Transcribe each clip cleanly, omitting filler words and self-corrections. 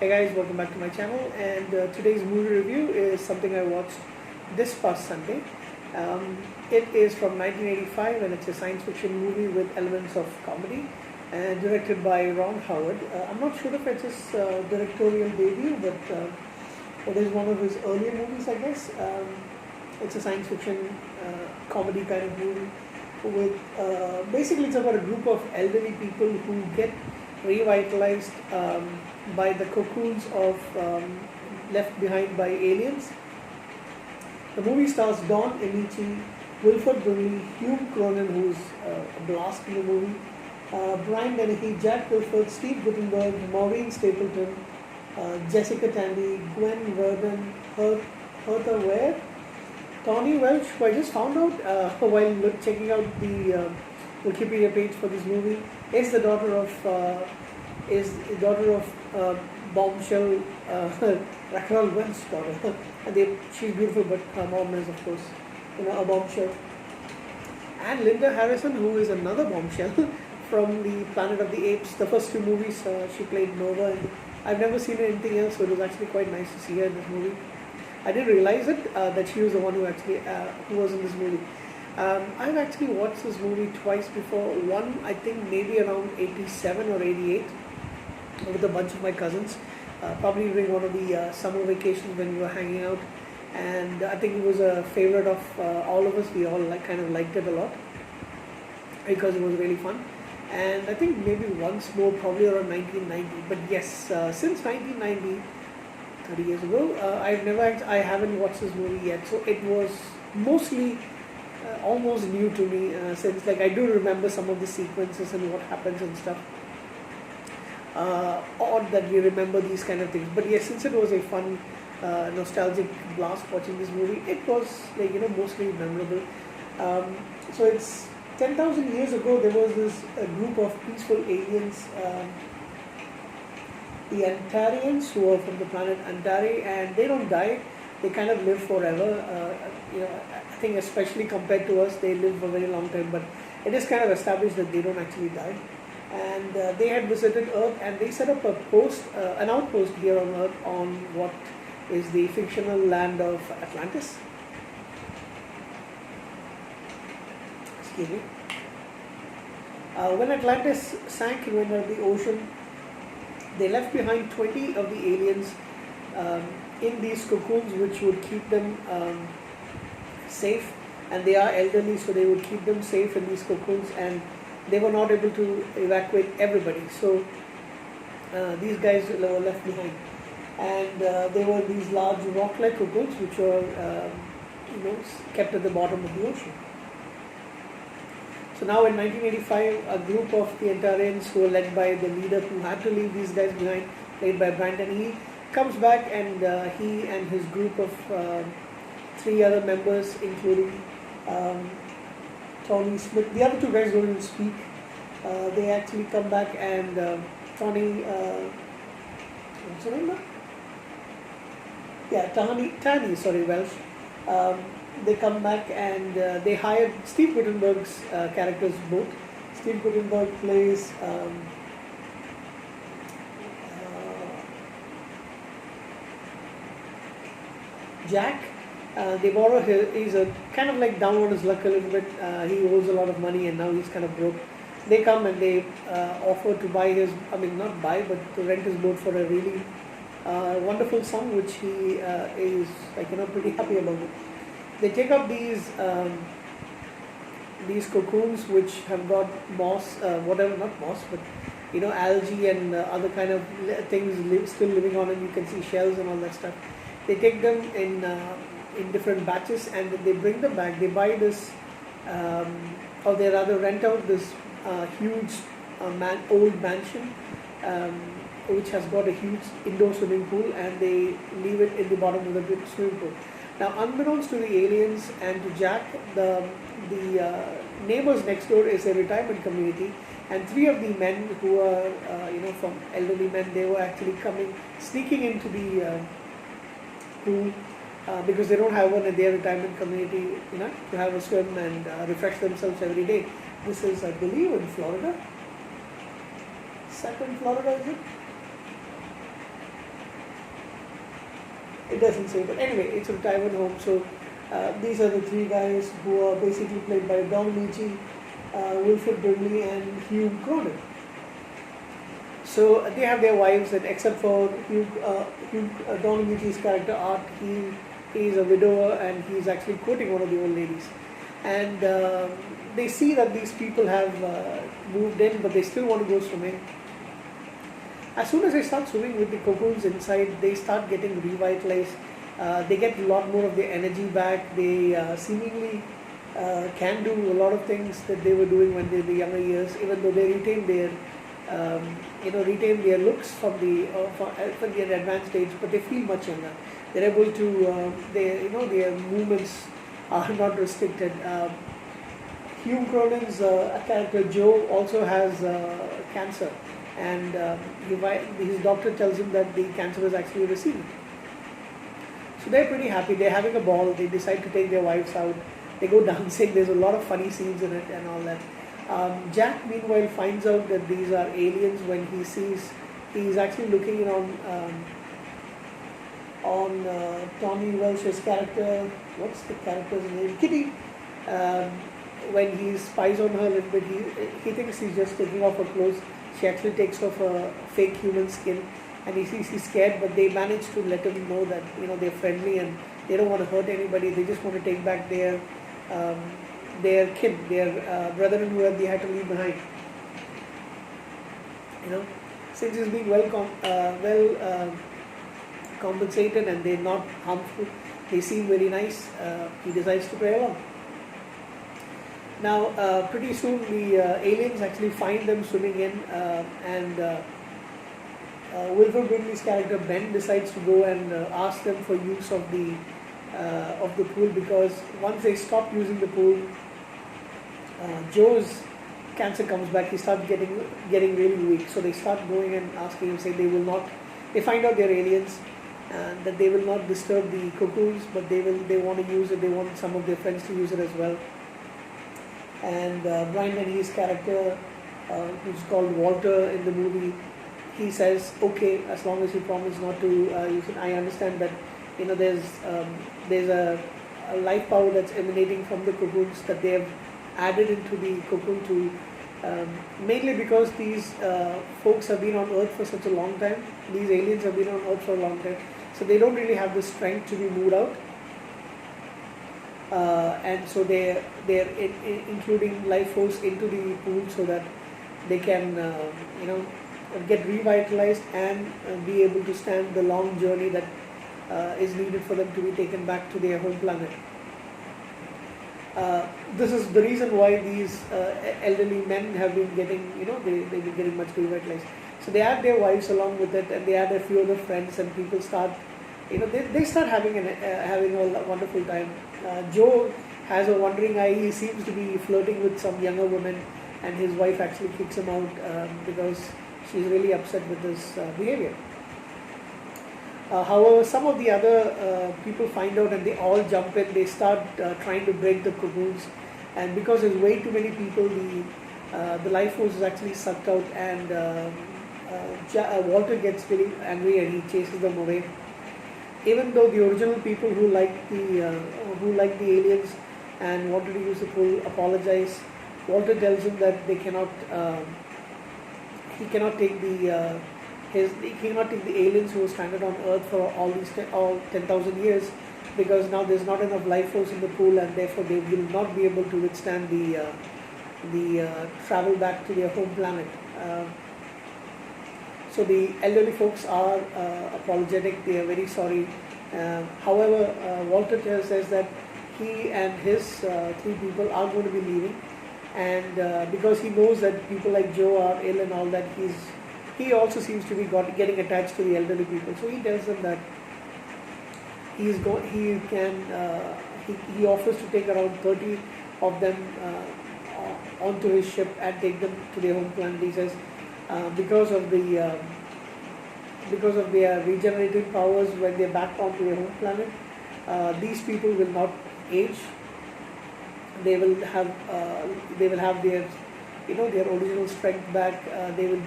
Hey guys, welcome back to my channel. And today's movie review is something I watched this past Sunday. It is from 1985 and it's a science fiction movie with elements of comedy and directed by Ron Howard. I'm not sure if it's his directorial debut, but it is one of his earlier movies, I guess. It's a science fiction comedy kind of movie with basically it's about a group of elderly people who get revitalized by the cocoons of left behind by aliens. The movie stars Don Amici, Wilford Brimley, Hugh Cronin, who's a blast in the movie, Brian Dennehy, Jack Wilford, Steve Guttenberg, Maureen Stapleton, Jessica Tandy, Gwen Verdon, Hertha Ware, Tawny Welch, who I just found out while checking out the Wikipedia page for this movie, is the daughter of bombshell Raquel Welch's daughter. And she's beautiful, but her mom is, of course, a bombshell. And Linda Harrison, who is another bombshell from the Planet of the Apes. The first two movies, she played Nova, and I've never seen her in anything else, so it was actually quite nice to see her in this movie. I didn't realize it that she was the one who actually who was in this movie. I've actually watched this movie twice before. One, I think maybe around 87 or 88 with a bunch of my cousins, probably during one of the summer vacations when we were hanging out. And I think it was a favorite of all of us. We all kind of liked it a lot because it was really fun. And I think maybe once more, probably around 1990. But yes, since 1990, 30 years ago, I haven't watched this movie yet. So it was mostly almost new to me, since I do remember some of the sequences and what happens and stuff. Odd that we remember these kind of things. But yes, since it was a fun, nostalgic blast watching this movie, it was mostly memorable. So it's 10,000 years ago. There was this group of peaceful aliens. The Antarians, who are from the planet Antari, and they don't die. They kind of live forever. I think especially compared to us, they live for a very long time. But it is kind of established that they don't actually die. And they had visited Earth, and they set up an outpost here on Earth on what is the fictional land of Atlantis. Excuse me. When Atlantis sank and went out of the ocean, they left behind 20 of the aliens in these cocoons, which would keep them safe. And they are elderly, so they would keep them safe in these cocoons, and they were not able to evacuate everybody. So these guys were left behind. And there were these large rock-like cocoons, which were kept at the bottom of the ocean. So now in 1985, a group of the Antarians, who were led by the leader who had to leave these guys behind, played by Brandon, he comes back, and he and his group of 3 other members, including Tony Smith, the other 2 guys don't even speak. They actually come back, and Tony, what's her name now? Yeah, Tani, Welsh. They come back, and they hired Steve Guttenberg's characters both. Steve Guttenberg plays Jack. They borrow he's a kind of down on his luck a little bit. He owes a lot of money, and now he's kind of broke. They come and they offer to buy not buy, but to rent his boat for a really wonderful sum, which he is pretty happy about it. They take up these cocoons, which have got moss, not moss, but algae and other kind of things still living on, and you can see shells and all that stuff. They take them in different batches, and they bring them back. They buy this, or they rather rent out this huge old mansion, which has got a huge indoor swimming pool, and they leave it in the bottom of the big swimming pool. Now, unbeknownst to the aliens and to Jack, the neighbors next door is a retirement community, and 3 of the men who are from elderly men, they were actually sneaking into the pool because they don't have one in their retirement community, to have a swim and refresh themselves every day. This is, I believe, in Florida. Second Florida, is it? It doesn't say, but anyway, it's a retirement home. So these are the three guys who are basically played by Don Michi, Wilfred Brimley, and Hugh Cronin. So they have their wives, and except for Don Michi's character Art, he is a widower, and he's actually courting one of the old ladies. And they see that these people have moved in, but they still want to go swimming. As soon as they start swimming with the cocoons inside, they start getting revitalized. They get a lot more of their energy back. They seemingly can do a lot of things that they were doing when they were in the younger years, even though they retain their retain their looks from the advanced age, but they feel much younger. They're able to their movements are not restricted. Hugh Cronin's character Joe also has cancer, and his doctor tells him that the cancer is actually receding. So they're pretty happy. They're having a ball. They decide to take their wives out. They go dancing. There's a lot of funny scenes in it and all that. Jack, meanwhile, finds out that these are aliens when he's actually looking in on Tommy Welsh's character. What's the character's name? Kitty. When he spies on her a little bit, he thinks he's just taking off her clothes. She actually takes off her fake human skin, and he's scared. But they manage to let him know that they're friendly and they don't want to hurt anybody. They just want to take back their kin, their brethren who they had to leave behind. Since he's being well compensated and they're not harmful, they seem very nice. He decides to play along. Now, pretty soon the aliens actually find them swimming in, and Wilford Brimley's character Ben decides to go and ask them for use of the pool, because once they stop using the pool, Joe's cancer comes back. He starts getting really weak. So they start going and asking him, say they will not. They find out they're aliens, and that they will not disturb the cocoons, but they want to use it. They want some of their friends to use it as well. And Brian Dennehy's character, who's called Walter in the movie, he says, okay, as long as you promise not to use it. I understand that there's a life power that's emanating from the cocoons that they have added into the cocoon to, mainly because these folks have been on Earth for such a long time. These aliens have been on Earth for a long time, so they don't really have the strength to be moved out. And so they're including life force into the pool so that they can get revitalized and be able to stand the long journey that is needed for them to be taken back to their home planet. This is the reason why these elderly men have been getting, they've been getting much revitalized. So they add their wives along with it, and they add a few other friends, and people start, they start having a wonderful time. Joe has a wandering eye. He seems to be flirting with some younger woman, and his wife actually kicks him out because she's really upset with his behavior. However, some of the other people find out and they all jump in. They start trying to break the cocoons, and because there's way too many people, the life force is actually sucked out, and Walter gets really angry and he chases them away. Even though the original people who liked the aliens and wanted to use the pool apologize, Walter tells him that they cannot. He cannot take the aliens who were stranded on Earth for all 10,000 years, because now there's not enough life force in the pool, and therefore they will not be able to withstand the travel back to their home planet. So the elderly folks are apologetic. They are very sorry. However, Walter says that he and his three people are going to be leaving, and because he knows that people like Joe are ill and all that, he also seems to be getting attached to the elderly people. So he tells them that he offers to take around 30 of them onto his ship and take them to their home planet. He says because of their regenerative powers, when they're back onto their home planet, these people will not age. They will have their their original strength back. They will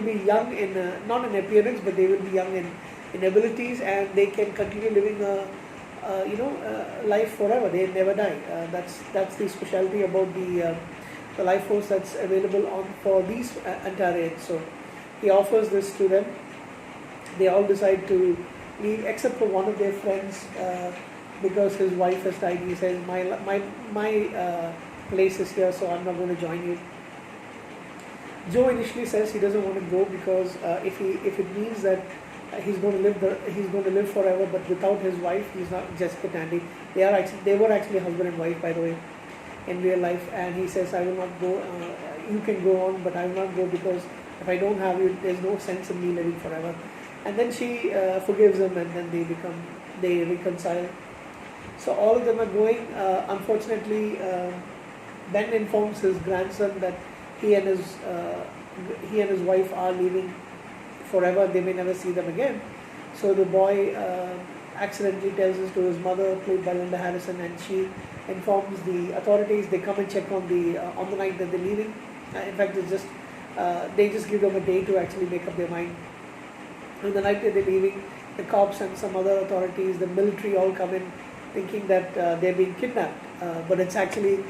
be young in not in appearance, but they will be young in abilities, and they can continue living a life forever. They never die. That's the specialty about the life force that's available on for these Antarians. So he offers this to them. They all decide to leave, except for one of their friends, because his wife has died. He says, my place is here, so I'm not going to join you. Joe initially says he doesn't want to go because if it means that he's going to live forever, but without his wife, he's not Jessica Tandy. They were actually husband and wife, by the way, in real life. And he says, I will not go. You can go on, but I will not go, because if I don't have you, there's no sense in me living forever. And then she forgives him, and then they reconcile. So all of them are going. Unfortunately, Ben informs his grandson that he and his wife are leaving forever. They may never see them again. So the boy accidentally tells this to his mother, played by Linda Harrison, and she informs the authorities. They come and check on the night that they're leaving. In fact, they just give them a day to actually make up their mind. On the night that they're leaving, the cops and some other authorities, the military, all come in, thinking that they're being kidnapped, but it's actually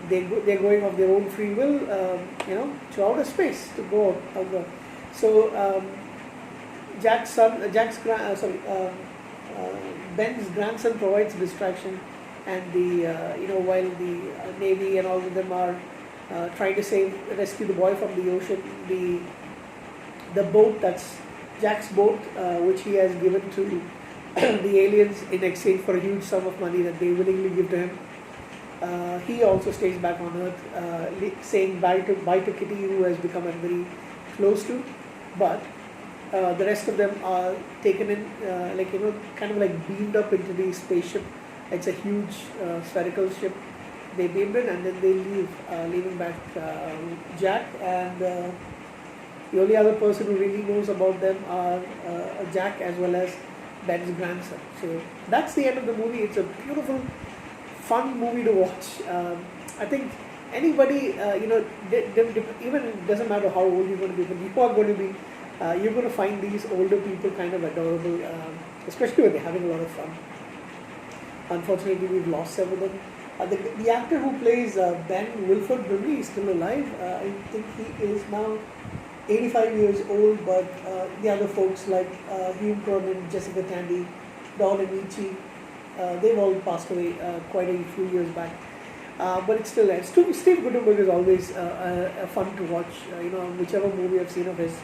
they're going of their own free will, to outer space to go out there. So Ben's grandson provides distraction, and while the Navy and all of them are trying to rescue the boy from the ocean, the boat, that's Jack's boat, which he has given to the aliens in exchange for a huge sum of money that they willingly give to him. He also stays back on Earth, saying bye to Kitty, who has become very close to. But the rest of them are taken in, kind of like beamed up into the spaceship. It's a huge spherical ship. They beamed in, and then they leave, leaving back Jack, and the only other person who really knows about them are Jack as well as Ben's grandson. So that's the end of the movie. It's a beautiful, fun movie to watch. I think anybody, even it doesn't matter how old you're going to be, but you are going to be, you're going to find these older people kind of adorable, especially when they're having a lot of fun. Unfortunately, we've lost several of them. The actor who plays Ben Wilford Brimley is still alive. I think he is now 85 years old, but the other folks like Hume Cronyn, Jessica Tandy, Don Amici, they've all passed away quite a few years back. But it's still there. Steve Guttenberg is always fun to watch. Whichever movie I've seen of his,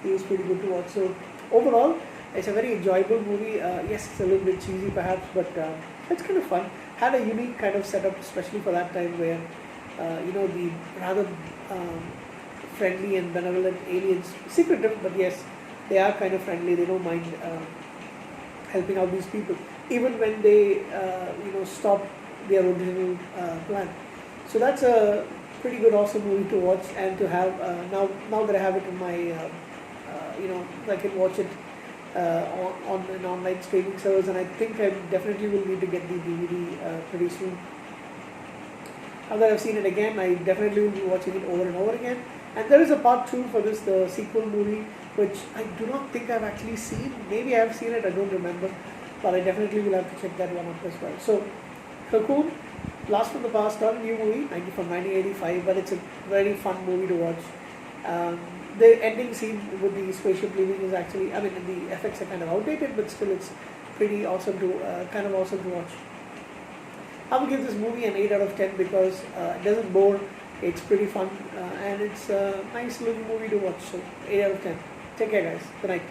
he is pretty good to watch. So overall, it's a very enjoyable movie. Yes, it's a little bit cheesy perhaps, but it's kind of fun. Had a unique kind of setup, especially for that time where, the rather friendly and benevolent aliens, secretive, but yes, they are kind of friendly. They don't mind helping out these people, even when they, stop their original plan. So that's a pretty good, awesome movie to watch, and to have now that I have it in my, I can watch it on an online streaming service, and I think I definitely will need to get the DVD pretty soon. Now that I've seen it again, I definitely will be watching it over and over again. And there is a part 2 for this, the sequel movie, which I do not think I've actually seen. Maybe I have seen it, I don't remember, but I definitely will have to check that one out as well. So, Cocoon, Blast from the Past, not a new movie, from 1985, but it's a very fun movie to watch. The ending scene with the spaceship leaving is actually, the effects are kind of outdated, but still it's pretty awesome to, watch. I will give this movie an 8 out of 10 because it doesn't bore, it's pretty fun, and it's a nice little movie to watch, so 8 out of 10. Take care guys, good night.